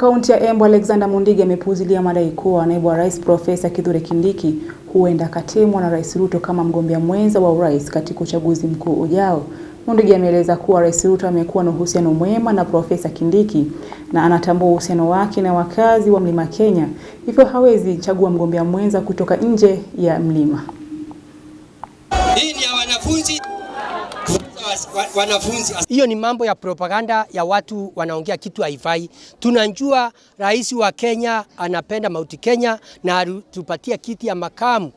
kaunti ya Embu Alexander Mundiga amepuuzilia madai kuwa naibu wa rais Profesa Kithure Kindiki huenda akatemwa na Rais Ruto kama mgombea mwenza wa urais katika uchaguzi mkuu ujao. Mundiga ameeleza kuwa Rais Ruto amekuwa na uhusiano mwema na Profesa Kindiki na anatambua uhusiano wake na wakazi wa Mlima Kenya, hivyo hawezi chagua mgombea mwenza kutoka nje ya mlima. Hii ni ya wanafunzi. Hiyo ni mambo ya propaganda ya watu wanaongea kitu haifai. Tunajua rais wa Kenya anapenda Mount Kenya na tupatia kiti ya makamu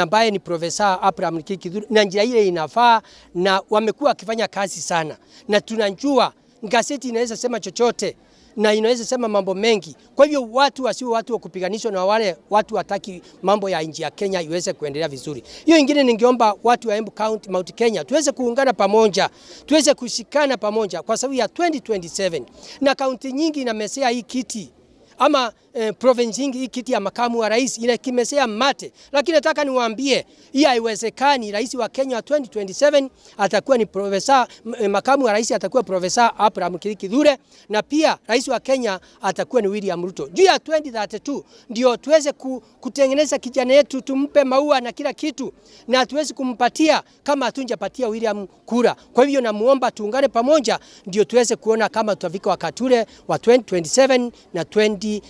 ambaye ni Profesa Abraham Kithure, na njia ile inafaa na wamekuwa wakifanya kazi sana. Na tunajua gazeti inaweza sema chochote na inaweza sema mambo mengi. Kwa hivyo watu wasiwe watu wa kupiganishwa na wale watu wataki mambo ya nchi ya Kenya iweze kuendelea vizuri. Hiyo ingine ningeomba watu wa Embu County, Mount Kenya tuweze kuungana pamoja, tuweze kushikana pamoja kwa sababu ya 2027. Na kaunti nyingi inamesea hii kiti ama province nyingi hii kiti ya makamu wa rais ile kimesea mate, lakini nataka niwaambie hii haiwezekani. Rais wa Kenya wa 2027 atakuwa ni profesa, makamu wa rais atakuwa Profesa Abraham Kithure, na pia rais wa Kenya atakuwa ni William Ruto. Juu ya 2032 ndio tuweze kutengeneza kijana yetu, tumpe maua na kila kitu, na tuweze kumpatia kama hatunjapatia William kura. Kwa hivyo namuomba tuungane pamoja ndio tuweze kuona kama tutafika wakati ule wa 2027 na 2032.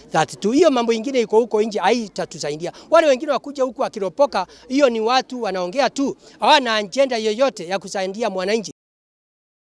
Hiyo mambo ingine iko huko nje haitatusaidia. Wale wengine wakuja huku akiropoka, hiyo ni watu wanaongea tu, hawana agenda yoyote ya kusaidia mwananchi.